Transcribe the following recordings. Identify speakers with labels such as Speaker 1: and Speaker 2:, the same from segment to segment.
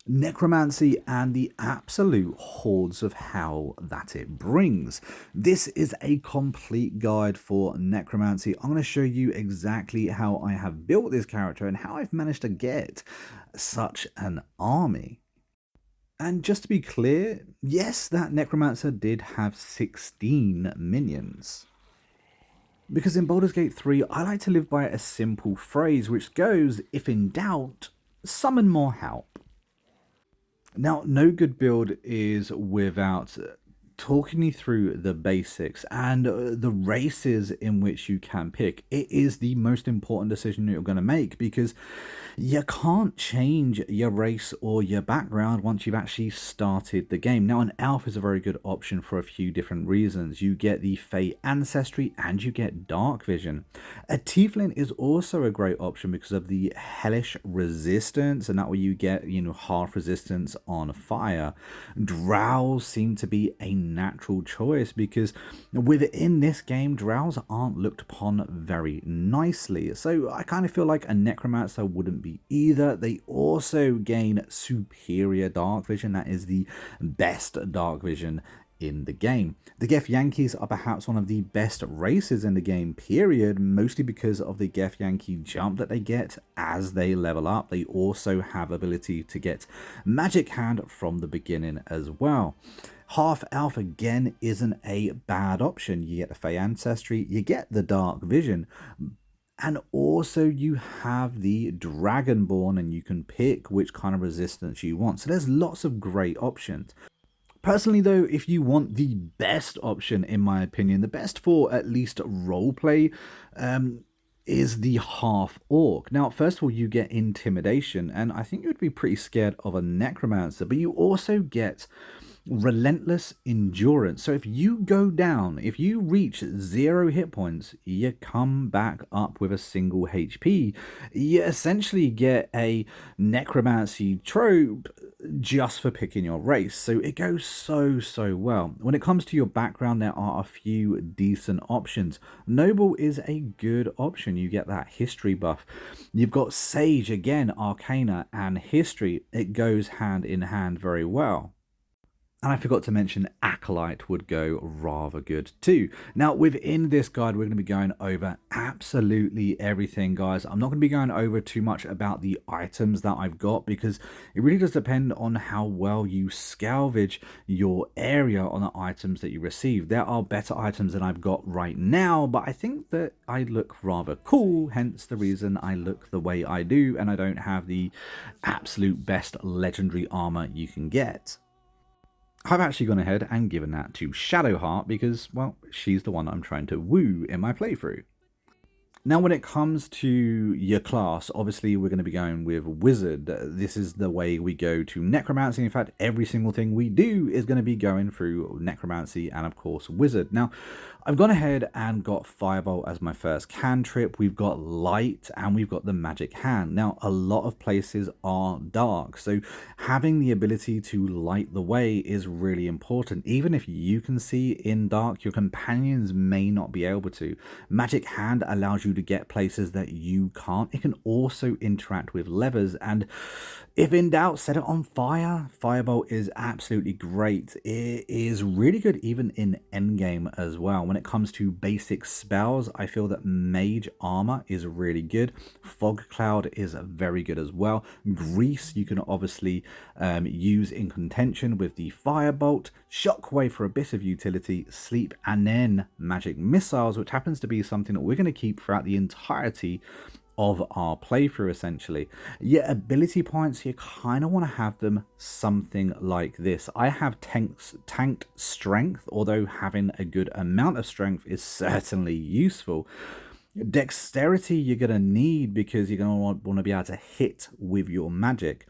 Speaker 1: Necromancy and the absolute hordes of hell that it brings. This is a complete guide for Necromancy. I'm going to show you exactly how I have built this character and how I've managed to get such an army. And just to be clear, yes, that Necromancer did have 16 minions. Because in Baldur's Gate 3, I like to live by a simple phrase which goes, if in doubt, summon more help. Now, no good build is without talking you through the basics and the races in which you can pick. It is the most important decision you're going to make because you can't change your race or your background once you've actually started the game. Now, an elf is a very good option for a few different reasons. You get the Fey ancestry and you get dark vision. A tiefling is also a great option because of the hellish resistance, and that way you get, half resistance on fire. Drows seem to be a natural choice because within this game, drows aren't looked upon very nicely. So I kind of feel like a necromancer wouldn't be either. They also gain superior dark vision. That is the best dark vision in the game. The Githyanki are perhaps one of the best races in the game, period, mostly because of the Githyanki jump that they get as they level up. They also have ability to get magic hand from the beginning as well. Half elf again isn't a bad option. You get the Fey ancestry, you get the dark vision, and also you have the Dragonborn, and you can pick which kind of resistance you want. So there's lots of great options. Personally though, if you want the best option, in my opinion, the best for at least roleplay, is the half orc. Now, first of all, you get intimidation, and I think you'd be pretty scared of a necromancer, but you also get relentless endurance. So if you go down, if you reach 0 hit points, you come back up with a single HP. You essentially get a necromancy trope just for picking your race. So it goes so well. When it comes to your background, there are a few decent options. Noble is a good option. You get that history buff. You've got Sage, again, Arcana and history. It goes hand in hand very well. And I forgot to mention Acolyte would go rather good too. Now, within this guide, we're going to be going over absolutely everything, guys. I'm not going to be going over too much about the items that I've got because it really does depend on how well you salvage your area on the items that you receive. There are better items than I've got right now, but I think that I look rather cool, hence the reason I look the way I do, and I don't have the absolute best legendary armor you can get. I've actually gone ahead and given that to Shadowheart because, well, she's the one I'm trying to woo in my playthrough. Now, when it comes to your class, obviously we're going to be going with Wizard. This is the way we go to Necromancy. In fact, every single thing we do is going to be going through Necromancy and, of course, Wizard. Now, I've gone ahead and got Firebolt as my first cantrip. We've got Light and we've got the Magic Hand. Now, a lot of places are dark, so having the ability to light the way is really important. Even if you can see in dark, your companions may not be able to. Magic Hand allows you to get places that you can't. It can also interact with levers, and if in doubt, set it on fire. Firebolt is absolutely great. It is really good even in endgame as well. When it comes to basic spells, I feel that Mage Armor is really good. Fog Cloud is very good as well. Grease you can obviously use in contention with the Firebolt. Shockwave for a bit of utility. Sleep, and then Magic Missiles, which happens to be something that we're going to keep throughout the entirety of our playthrough, essentially. Your ability points, you kind of want to have them something like this. I have tanked strength, although having a good amount of strength is certainly useful. Dexterity you're going to need because you're going to want to be able to hit with your magic.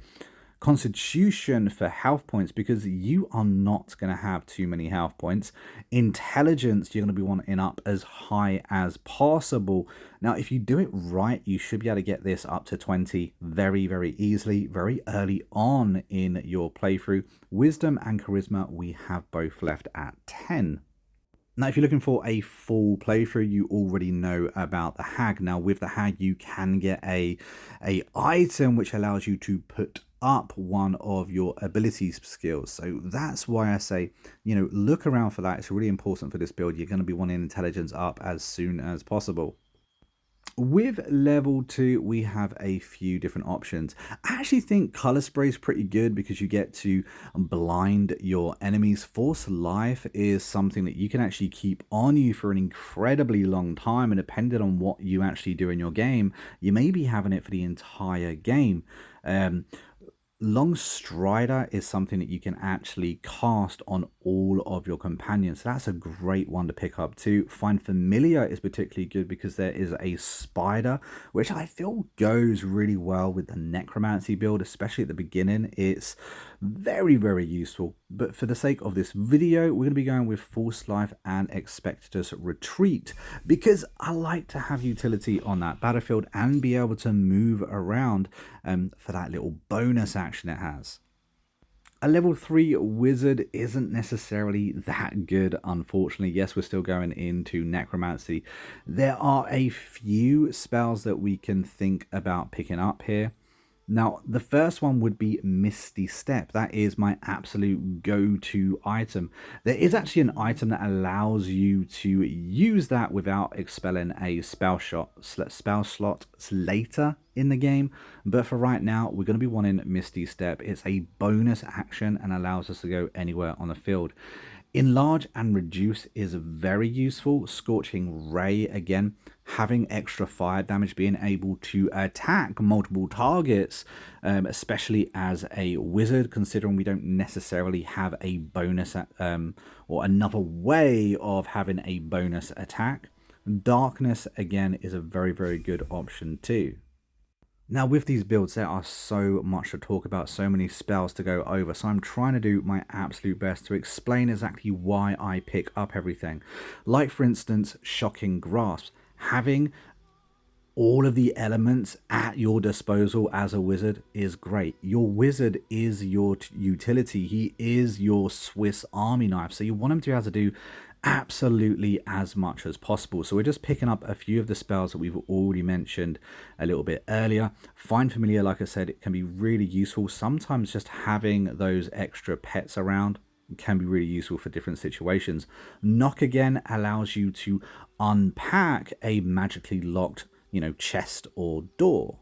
Speaker 1: Constitution for health points because you are not going to have too many health points. Intelligence you're going to be wanting up as high as possible. Now, if you do it right, you should be able to get this up to 20 very easily, very early on in your playthrough. Wisdom and charisma we have both left at 10. Now, if you're looking for a full playthrough, you already know about the hag. Now, with the hag, you can get a item which allows you to put up one of your abilities skills. So that's why I say, look around for that. It's really important for this build. You're going to be wanting intelligence up as soon as possible. With level 2, we have a few different options. I actually think color spray is pretty good because you get to blind your enemies. Force life is something that you can actually keep on you for an incredibly long time, and depending on what you actually do in your game, you may be having it for the entire game. Long Strider is something that you can actually cast on all of your companions. So that's a great one to pick up too. Find Familiar is particularly good because there is a spider, which I feel goes really well with the Necromancy build, especially at the beginning. It's very, very useful. But for the sake of this video, we're going to be going with Force Life and Expectus Retreat because I like to have utility on that battlefield and be able to move around for that little bonus action it has. A level 3 wizard isn't necessarily that good, unfortunately. Yes, we're still going into necromancy. There are a few spells that we can think about picking up here. Now, the first one would be Misty Step. That is my absolute go-to item. There is actually an item that allows you to use that without expelling a spell slot later in the game. But for right now, we're going to be wanting Misty Step. It's a bonus action and allows us to go anywhere on the field. Enlarge and Reduce is very useful. Scorching Ray, again, having extra fire damage, being able to attack multiple targets, especially as a wizard, considering we don't necessarily have a bonus or another way of having a bonus attack. Darkness, again, is a very, very good option too. Now, with these builds, there are so much to talk about, so many spells to go over, so I'm trying to do my absolute best to explain exactly why I pick up everything. Like, for instance, Shocking Grasp. Having all of the elements at your disposal as a wizard is great. Your wizard is your utility. He is your Swiss Army knife, so you want him to be able to do absolutely as much as possible. So we're just picking up a few of the spells that we've already mentioned a little bit earlier. Find Familiar, like I said, it can be really useful. Sometimes just having those extra pets around can be really useful for different situations. Knock, again, allows you to unpack a magically locked, chest or door.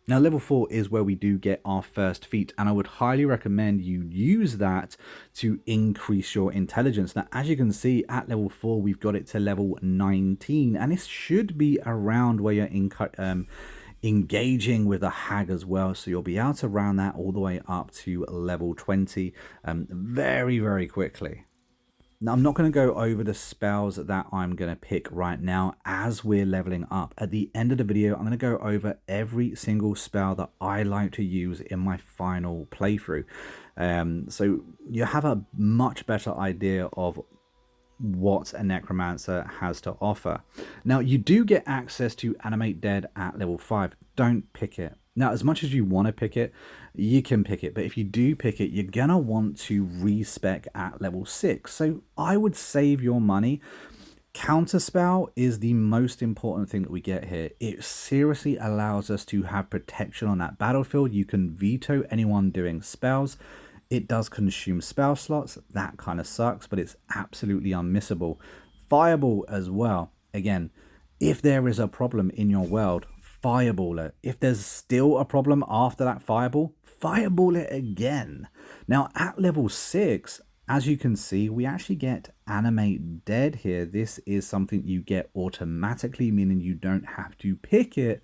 Speaker 1: Now, level 4 is where we do get our first feat, and I would highly recommend you use that to increase your intelligence. Now, as you can see, at level 4, we've got it to level 19, and this should be around where you're engaging with a hag as well, so you'll be able to round that all the way up to level 20 very, very quickly. Now, I'm not going to go over the spells that I'm going to pick right now as we're leveling up. At the end of the video, I'm going to go over every single spell that I like to use in my final playthrough. So you have a much better idea of what a Necromancer has to offer. Now, you do get access to Animate Dead at level 5. Don't pick it. Now, as much as you want to pick it, you can pick it. But if you do pick it, you're going to want to respec at level 6. So I would save your money. Counterspell is the most important thing that we get here. It seriously allows us to have protection on that battlefield. You can veto anyone doing spells. It does consume spell slots. That kind of sucks, but it's absolutely unmissable. Fireball as well. Again, if there is a problem in your world, fireball it. If there's still a problem after that fireball it again. Now, at level 6, as you can see, we actually get Animate Dead here. This is something you get automatically, meaning you don't have to pick it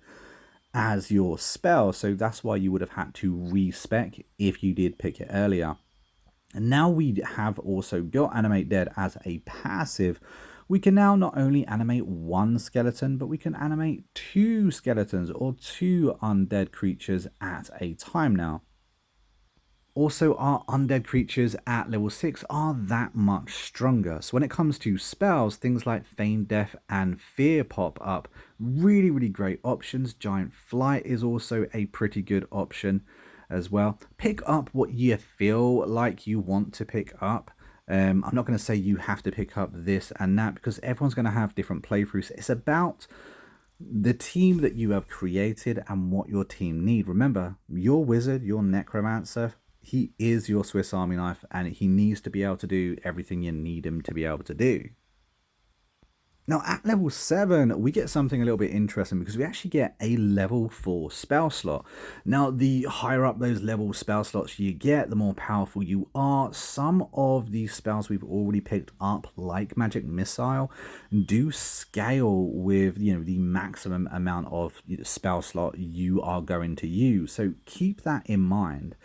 Speaker 1: as your spell. So that's why you would have had to respec if you did pick it earlier. And now we have also got Animate Dead as a passive. We can now not only animate one skeleton, but we can animate 2 skeletons or 2 undead creatures at a time now. Also, our undead creatures at level 6 are that much stronger. So when it comes to spells, things like Feign Death and Fear pop up. Really, really great options. Giant Flight is also a pretty good option as well. Pick up what you feel like you want to pick up. I'm not going to say you have to pick up this and that because everyone's going to have different playthroughs. It's about the team that you have created and what your team need. Remember, your wizard, your necromancer, he is your Swiss Army knife and he needs to be able to do everything you need him to be able to do. Now at level 7, we get something a little bit interesting because we actually get a level 4 spell slot. Now the higher up those level spell slots you get, the more powerful you are. Some of these spells we've already picked up, like Magic Missile, do scale with the maximum amount of spell slot you are going to use. So keep that in mind.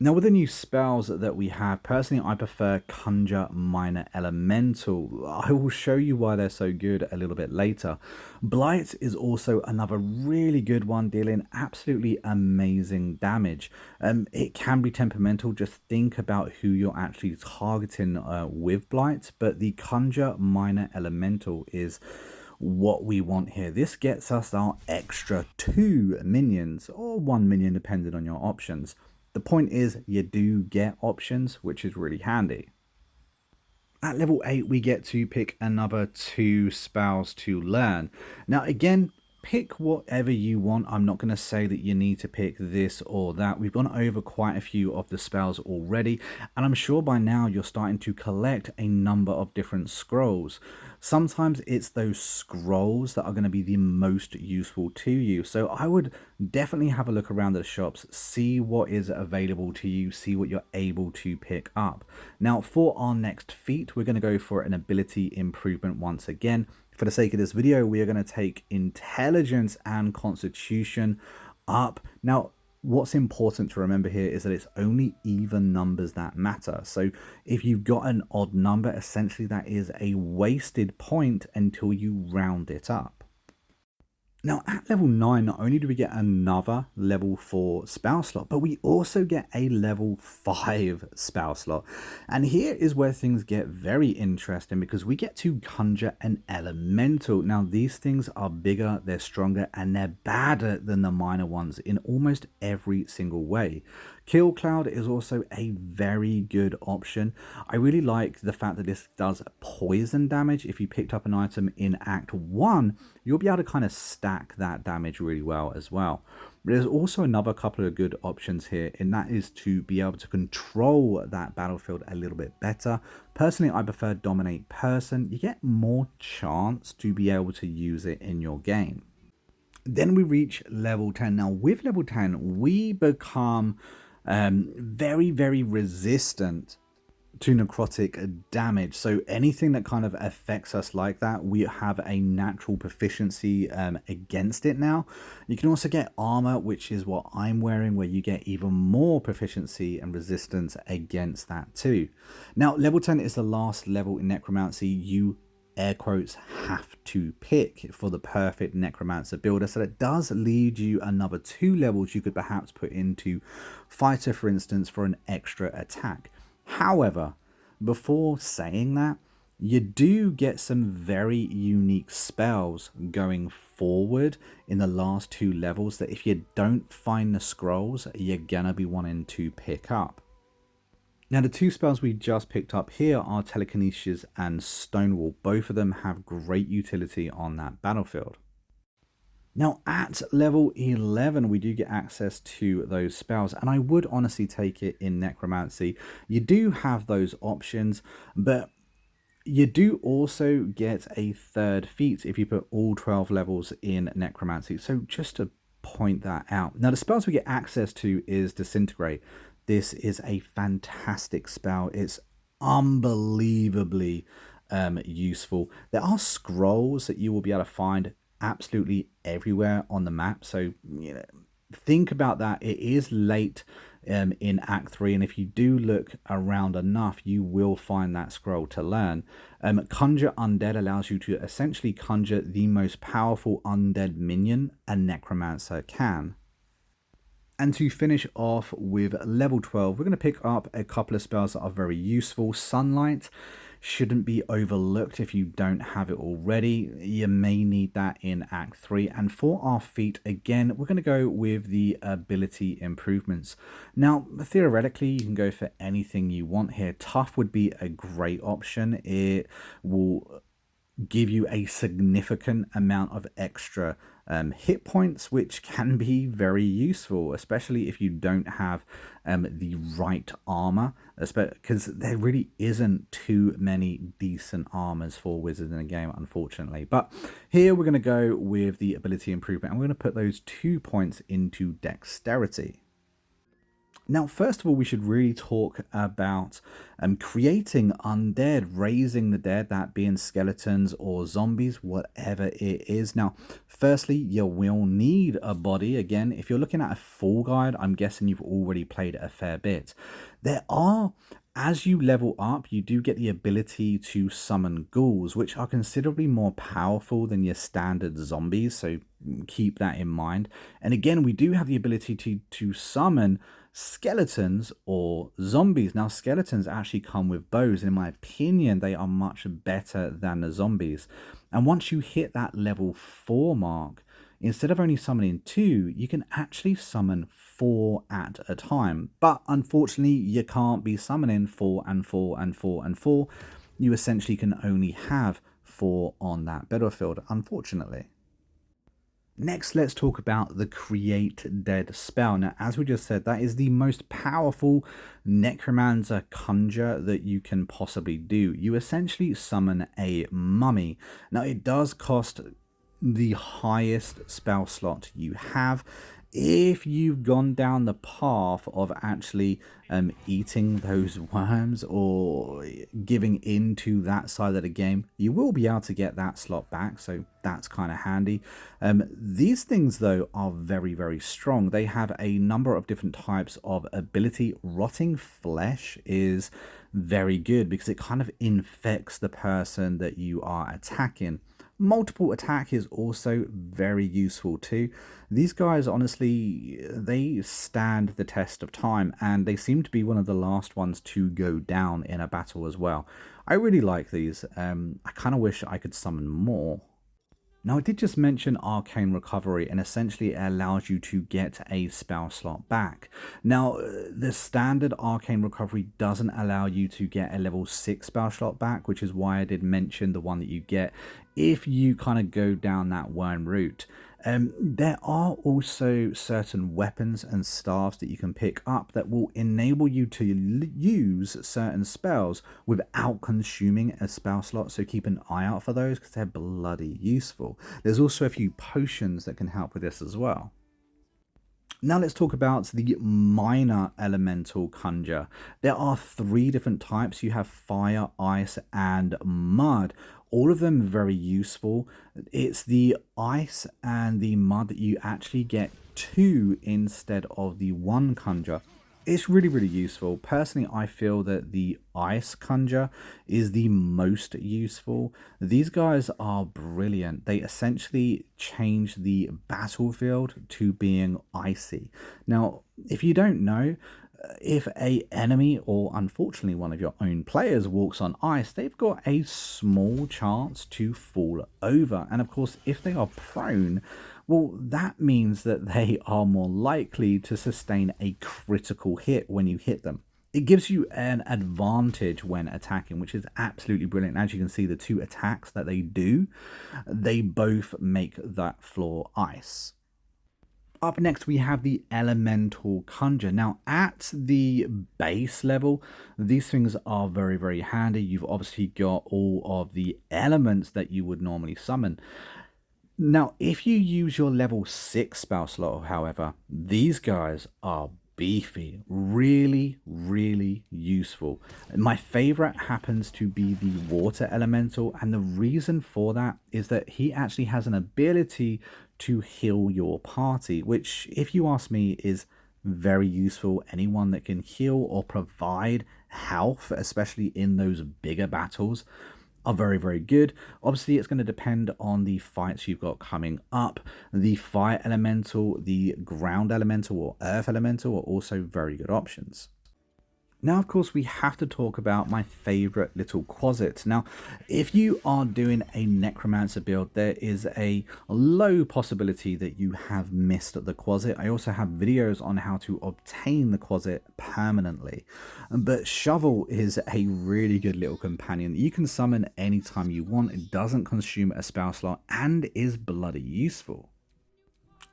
Speaker 1: Now with the new spells that we have, personally I prefer Conjure Minor Elemental. I will show you why they're so good a little bit later. Blight is also another really good one, dealing absolutely amazing damage. It can be temperamental, just think about who you're actually targeting with Blight, but the Conjure Minor Elemental is what we want here. This gets us our extra 2 minions, or 1 minion depending on your options. The point is you do get options, which is really handy. At level 8, we get to pick another 2 spells to learn. Now again, pick whatever you want. I'm not going to say that you need to pick this or that. We've gone over quite a few of the spells already, and I'm sure by now you're starting to collect a number of different scrolls. Sometimes it's those scrolls that are going to be the most useful to you. So I would definitely have a look around the shops, see what is available to you, see what you're able to pick up. Now for our next feat, we're going to go for an ability improvement once again. For the sake of this video, we are going to take intelligence and constitution up. Now, what's important to remember here is that it's only even numbers that matter. So if you've got an odd number, essentially that is a wasted point until you round it up. Now at level 9, not only do we get another level 4 spell slot, but we also get a level 5 spell slot. And here is where things get very interesting because we get to conjure an elemental. Now these things are bigger, they're stronger, and they're badder than the minor ones in almost every single way. Kill Cloud is also a very good option. I really like the fact that this does poison damage. If you picked up an item in Act 1, you'll be able to kind of stack that damage really well as well. There's also another couple of good options here, and that is to be able to control that battlefield a little bit better. Personally, I prefer Dominate Person. You get more chance to be able to use it in your game. Then we reach level 10. Now with level 10, we become very resistant to necrotic damage. So anything that kind of affects us like that, we have a natural proficiency against it now. You can also get armor, which is what I'm wearing, where you get even more proficiency and resistance against that too. Now level 10 is the last level in necromancy you air quotes have to pick for the perfect necromancer builder. So that does lead you another 2 levels you could perhaps put into fighter, for instance, for an extra attack. However, before saying that, you do get some very unique spells going forward in the last 2 levels that if you don't find the scrolls, you're gonna be wanting to pick up. Now the 2 spells we just picked up here are Telekinesis and Stonewall. Both of them have great utility on that battlefield. Now at level 11 we do get access to those spells, and I would honestly take it in necromancy. You do have those options, but you do also get a 3rd feat if you put all 12 levels in necromancy. So just to point that out. Now the spells we get access to is Disintegrate. This is a fantastic spell. It's unbelievably useful. There are scrolls that you will be able to find absolutely everywhere on the map. So think about that. It is late in Act 3, and if you do look around enough, you will find that scroll to learn. Conjure Undead allows you to essentially conjure the most powerful undead minion a necromancer can. And to finish off with level 12, we're going to pick up a couple of spells that are very useful. Sunlight. shouldn't be overlooked if you don't have it already. You may need that in Act 3. And for our feat, again, we're going to go with the ability improvements. Now, theoretically, you can go for anything you want here. Tough would be a great option. It will give you a significant amount of extra hit points, which can be very useful, especially if you don't have the right armor, because there really isn't too many decent armors for wizards in the game, unfortunately. But here we're going to go with the ability improvement, and we're going to put those 2 points into dexterity. Now, first of all, we should really talk about creating undead, raising the dead, that being skeletons or zombies, whatever it is. Now, firstly, you will need a body. Again, if you're looking at a full guide, I'm guessing you've already played a fair bit. There are, as you level up, you do get the ability to summon ghouls, which are considerably more powerful than your standard zombies, so keep that in mind. And again, we do have the ability to summon skeletons or zombies. Now, skeletons actually come with bows, and in my opinion, they are much better than the zombies. And once you hit that level 4 mark, instead of only summoning 2, you can actually summon 4 at a time. But unfortunately, you can't be summoning 4 and 4 and 4 and 4. You essentially can only have 4 on that battlefield, unfortunately. Next, let's talk about the Create Dead spell. Now, as we just said, that is the most powerful Necromancer conjure that you can possibly do. You essentially summon a mummy. Now, it does cost the highest spell slot you have. If you've gone down the path of actually eating those worms or giving into that side of the game, you will be able to get that slot back, so that's kind of handy. These things, though, are very, very strong. They have a number of different types of ability. Rotting flesh is very good because it kind of infects the person that you are attacking. Multiple attack is also very useful too. These guys, honestly, they stand the test of time, and they seem to be one of the last ones to go down in a battle as well. I really like these. I kind of wish I could summon more. Now, I did just mention Arcane Recovery, and essentially it allows you to get a spell slot back. Now, the standard Arcane Recovery doesn't allow you to get a level 6 spell slot back, which is why I did mention the one that you get if you kind of go down that worm route. There are also certain weapons and staffs that you can pick up that will enable you to use certain spells without consuming a spell slot, so keep an eye out for those because they're bloody useful. There's also a few potions that can help with this as well. Now let's talk about the minor elemental conjure. There are 3 different types. You have fire, ice, and mud. All of them very useful. It's the ice and the mud that you actually get 2 instead of the 1 conjure. It's really, really useful. Personally, I feel that the ice conjure is the most useful. These guys are brilliant. They essentially change the battlefield to being icy. Now, if you don't know, if a enemy or unfortunately one of your own players walks on ice, they've got a small chance to fall over. And of course, if they are prone, well, that means that they are more likely to sustain a critical hit when you hit them. It gives you an advantage when attacking, which is absolutely brilliant. As you can see, the 2 attacks that they do, they both make that floor ice. Up next, we have the Elemental Conjure. Now, at the base level, these things are very, very handy. You've obviously got all of the elements that you would normally summon. Now, if you use your level 6 spell slot, however, these guys are beefy, really, really useful. My favorite happens to be the Water Elemental, and the reason for that is that he actually has an ability to heal your party, which, if you ask me, is very useful. Anyone that can heal or provide health, especially in those bigger battles, are very, very good. Obviously, it's going to depend on the fights you've got coming up. The Fire Elemental, the Ground Elemental, or Earth Elemental are also very good options. Now, of course, we have to talk about my favorite little closet. Now, if you are doing a Necromancer build, there is a low possibility that you have missed the closet. I also have videos on how to obtain the closet permanently. But Shovel is a really good little companion that you can summon anytime you want. It doesn't consume a spell slot and is bloody useful.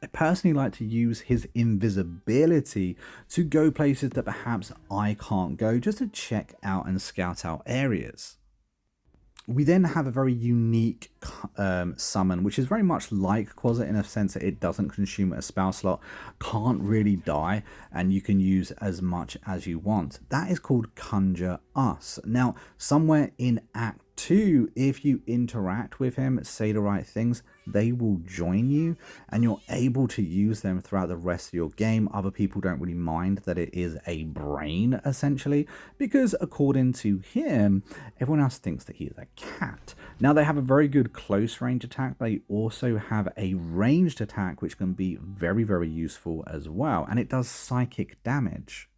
Speaker 1: I personally like to use his invisibility to go places that perhaps I can't go, just to check out and scout out areas. We then have a very unique summon, which is very much like Quasar in a sense that it doesn't consume a spell slot, can't really die, and you can use as much as you want. That is called Conjure Us. Now, somewhere in Act 2, if you interact with him, say the right things, they will join you and you're able to use them throughout the rest of your game. Other people don't really mind that it is a brain, essentially, because according to him, everyone else thinks that he is a cat. Now, they have a very good close range attack, but they also have a ranged attack, which can be very, very useful as well, and it does psychic damage.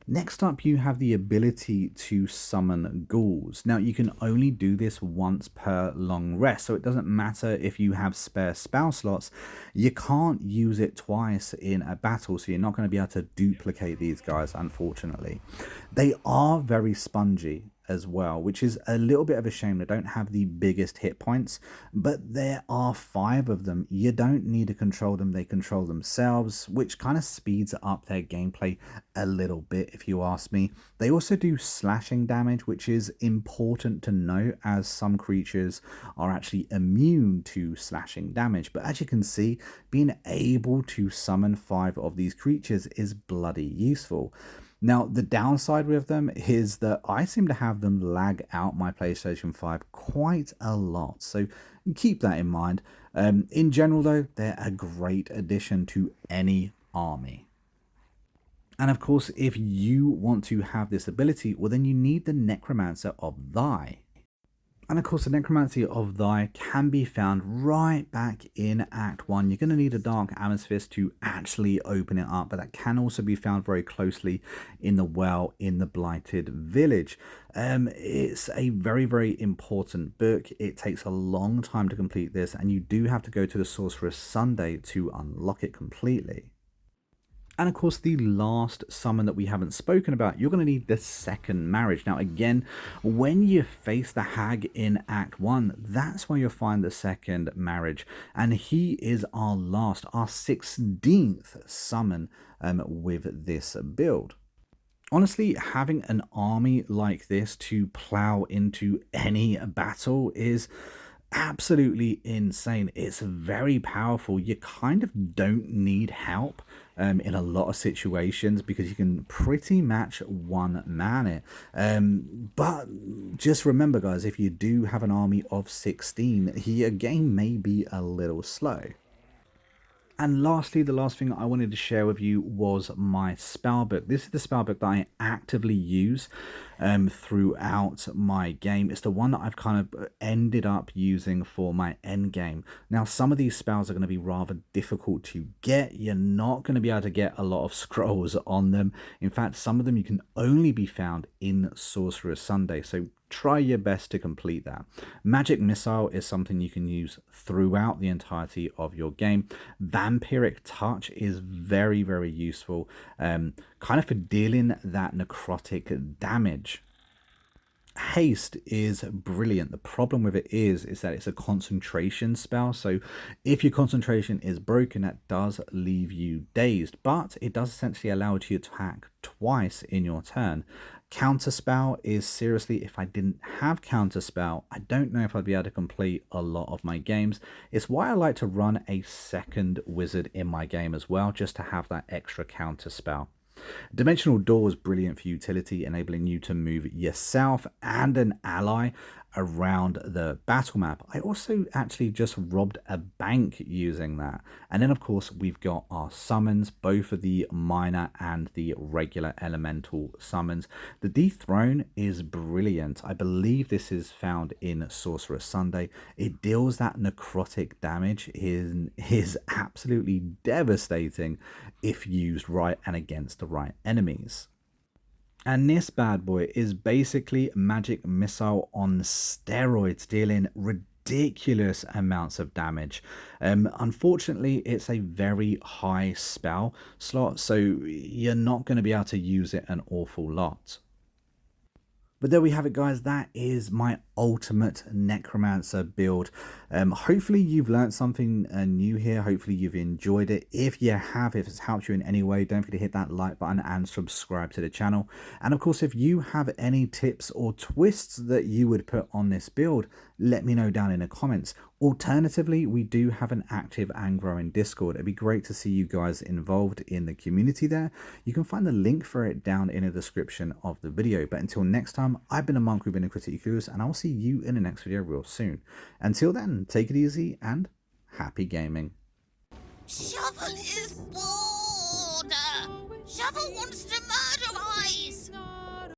Speaker 1: Next up, you have the ability to summon ghouls. Now, you can only do this once per long rest, so it doesn't matter if you have spare spell slots. You can't use it twice in a battle, so you're not going to be able to duplicate these guys, unfortunately. They are very spongy as well, which is a little bit of a shame. They don't have the biggest hit points, but there are 5 of them. You don't need to control them, they control themselves, which kind of speeds up their gameplay a little bit, if you ask me. They also do slashing damage, which is important to note, as some creatures are actually immune to slashing damage. But as you can see, being able to summon 5 of these creatures is bloody useful. Now, the downside with them is that I seem to have them lag out my PlayStation 5 quite a lot, so keep that in mind. In general, though, they're a great addition to any army. And of course, if you want to have this ability, well, then you need the Necromancer of Thy. And of course, the Necromancy of Thy can be found right back in Act 1. You're going to need a Dark Amethyst to actually open it up, but that can also be found very closely in the well in the Blighted Village. It's a very, very important book. It takes a long time to complete this, and you do have to go to the Sorcerer's Sunday to unlock it completely. And of course, the last summon that we haven't spoken about, you're going to need the Second Marriage. Now, again, when you face the hag in Act 1, that's where you'll find the Second Marriage. And he is our 16th summon with this build. Honestly, having an army like this to plow into any battle is absolutely insane. It's very powerful. You kind of don't need help in a lot of situations because you can pretty much one man it. But just remember, guys, if you do have an army of 16, your game may be a little slow. And lastly, the last thing I wanted to share with you was my spellbook. This is the spellbook that I actively use throughout my game. It's the one that I've kind of ended up using for my end game. Now, some of these spells are going to be rather difficult to get. You're not going to be able to get a lot of scrolls on them. In fact, some of them you can only be found in Sorcerer's Sunday. So try your best to complete that. Magic Missile is something you can use throughout the entirety of your game. Vampiric Touch is very, very useful, kind of for dealing that necrotic damage. Haste is brilliant. The problem with it is that it's a concentration spell, so if your concentration is broken, that does leave you dazed, but it does essentially allow you to attack twice in your turn. Counterspell is seriously, if I didn't have Counterspell, I don't know if I'd be able to complete a lot of my games. It's why I like to run a second wizard in my game as well, just to have that extra Counterspell. Dimensional Door is brilliant for utility, enabling you to move yourself and an ally around the battle map. I also actually just robbed a bank using that. And then of course we've got our summons, both of the minor and the regular elemental summons. The Dethrone is brilliant. I believe this is found in Sorcerer's Sunday. It deals that necrotic damage, is absolutely devastating if used right and against the right enemies. And this bad boy is basically magic missile on steroids, dealing ridiculous amounts of damage. Unfortunately, it's a very high spell slot, so you're not going to be able to use it an awful lot. But there we have it, guys. That is my ultimate Necromancer build. Hopefully you've learned something new here. Hopefully you've enjoyed it. If you have, if it's helped you in any way, don't forget to hit that like button and subscribe to the channel. And of course, if you have any tips or twists that you would put on this build, let me know down in the comments. Alternatively, we do have an active and growing Discord. It'd be great to see you guys involved in the community there. You can find the link for it down in the description of the video. But until next time, I've been a monk, we've been a critically curious, and I'll see you in the next video real soon. Until then, take it easy and happy gaming.
Speaker 2: Shovel is bored. Shovel wants to murder